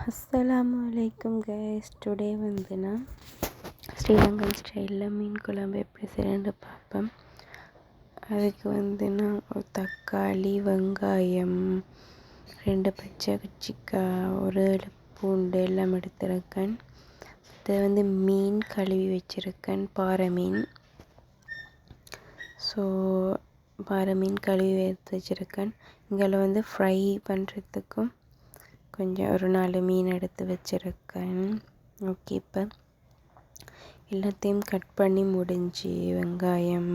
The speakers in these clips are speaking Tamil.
அஸ்ஸலாமு அலைக்கும் கைஸ். டுடே வந்து நான் ஸ்ரீலங்கன் ஸ்டைலில் மீன் குழம்பு எப்படி செய்யணுன்னு பார்ப்பேன். அதுக்கு வந்து நான் ஒரு தக்காளி, வெங்காயம், 2 பச்சை கச்சிக்காய், ஒரு பூண்டு எல்லாம் எடுத்துருக்கேன். இது வந்து மீன் கழுவி வச்சுருக்கேன், பாறை மீன். ஸோ பாறை மீன் கழுவி எடுத்து வச்சுருக்கேன். இங்கே வந்து ஃப்ரை பண்ணுறதுக்கும் கொஞ்சம் ஒரு 4 மீன் எடுத்து வச்சுருக்கேன். ஓகே, இப்போ எல்லாத்தையும் கட் பண்ணி முடிஞ்சு வெங்காயம்,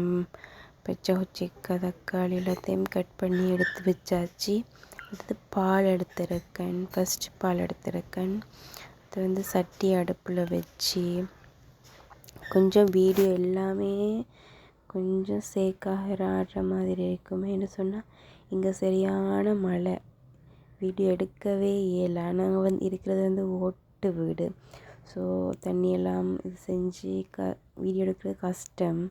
பச்சை கொச்சிக்காய், தக்காளி எல்லாத்தையும் கட் பண்ணி எடுத்து வச்சாச்சு. அடுத்து பால் எடுத்துருக்கேன். ஃபஸ்ட்டு பால் எடுத்துருக்கேன். அது வந்து சட்டி அடுப்பில் வச்சு கொஞ்சம் வீடியோ எல்லாமே கொஞ்சம் சேக்காகிற மாதிரி இருக்குமே என்ன சொன்னால், இங்கே சரியான மழை, வீடியோ எடுக்கவே இயலை. நாங்கள் வந்து இருக்கிறது வந்து ஓட்டு வீடு. ஸோ தண்ணியெல்லாம் இது செஞ்சு வீடியோ எடுக்கிறது கஷ்டம்.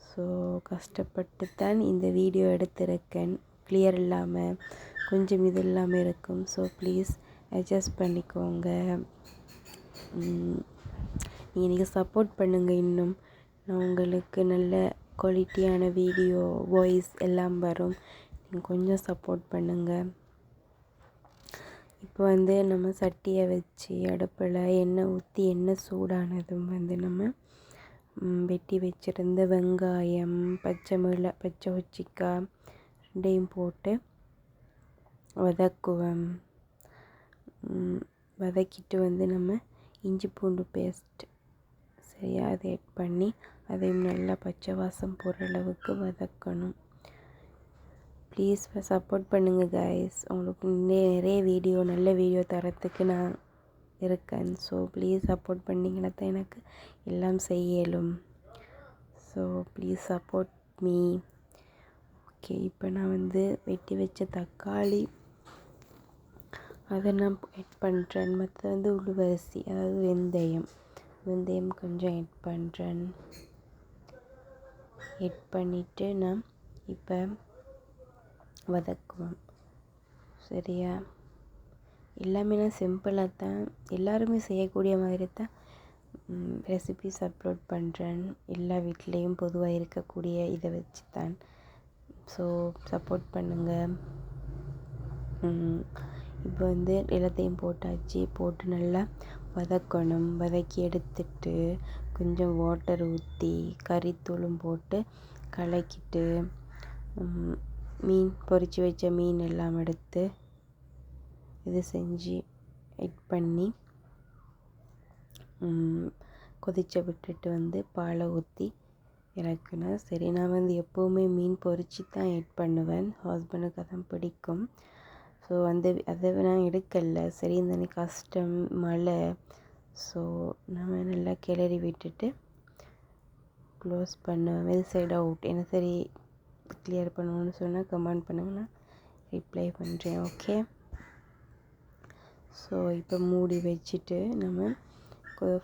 ஸோ கஷ்டப்பட்டு தான் இந்த வீடியோ எடுத்திருக்கேன். கிளியர் இல்லாமல் கொஞ்சம் இது இல்லாமல் இருக்கும். ஸோ ப்ளீஸ் அட்ஜஸ்ட் பண்ணிக்கோங்க. நீங்கள் சப்போர்ட் பண்ணுங்கள். இன்னும் நான் உங்களுக்கு நல்ல குவாலிட்டியான வீடியோ, வாய்ஸ் எல்லாம் வரும். நீங்கள் கொஞ்சம் சப்போர்ட் பண்ணுங்கள். இப்போ வந்து நம்ம சட்டியை வச்சு அடுப்பில் எண்ணெய் ஊற்றி எண்ணெய் சூடானதும் வந்து நம்ம வெட்டி வச்சுருந்த வெங்காயம், பச்சை கொச்சிக்காய் 2 போட்டு வதக்குவோம். வதக்கிட்டு வந்து நம்ம இஞ்சி பூண்டு பேஸ்ட் சரியாக அதை ஆட் பண்ணி அதையும் நல்லா பச்சை வாசம் போகிற அளவுக்கு வதக்கணும். ப்ளீஸ் சப்போர்ட் பண்ணுங்கள் கைஸ். உங்களுக்கு நிறைய வீடியோ, நல்ல வீடியோ தரத்துக்கு நான் இருக்கேன். ஸோ ப்ளீஸ் சப்போர்ட் பண்ணிங்கன்னா தான் எனக்கு எல்லாம் செய்யலும். So please support me. Okay, இப்போ நான் வந்து வெட்டி வச்ச தக்காளி அதை நான் ஆட் பண்ணுறேன். மற்ற வந்து உளுவரிசி, அதாவது வெந்தயம் கொஞ்சம் ஆட் பண்ணுறேன். ஆட் பண்ணிவிட்டு நான் இப்போ வதக்குவோம். சரியா? எல்லாமே நான் சிம்பிளாக தான், எல்லாருமே செய்யக்கூடிய மாதிரி தான் ரெசிபிஸ் அப்லோட் பண்ணுறேன். எல்லா வீட்லேயும் பொதுவாக இருக்கக்கூடிய இதை வச்சு தான். ஸோ சப்போர்ட் பண்ணுங்கள். இப்போ வந்து எல்லாத்தையும் போட்டாச்சு. போட்டு நல்லா வதக்கணும். வதக்கி எடுத்துட்டு கொஞ்சம் வாட்டர் ஊற்றி கறித்தூளும் போட்டு கலக்கிட்டு மீன் பொரித்து வச்ச மீன் எல்லாம் எடுத்து இது செஞ்சு ஆட் பண்ணி கொதிக்க விட்டுட்டு வந்து பாலை ஊற்றி இறக்குனேன். சரி, நான் வந்து எப்போவுமே மீன் பொரித்து தான் ஆட் பண்ணுவேன். ஹஸ்பண்டுக்கு அதான் பிடிக்கும். ஸோ அதை நான் எடுக்கலை. சரி, இந்த கஷ்டம், மழை. ஸோ நம்ம நல்லா கிளறி விட்டுட்டு க்ளோஸ் பண்ணுவேன். இது சைடு அவுட். என்ன சரி கிளியர் பண்ணுவோன்னு சொன்னால் கமெண்ட் பண்ணுங்கன்னா ரிப்ளை பண்ணுறேன். ஓகே, ஸோ இப்போ மூடி வச்சுட்டு நம்ம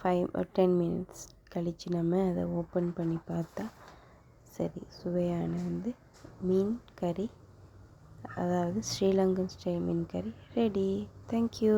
5 or 10 minutes கழித்து நம்ம அதை ஓப்பன் பண்ணி பார்த்தா சரி, சுவையான வந்து மீன் கறி, அதாவது ஸ்ரீலங்கன் ஸ்டைல் மீன் கறி ரெடி. தேங்க்யூ.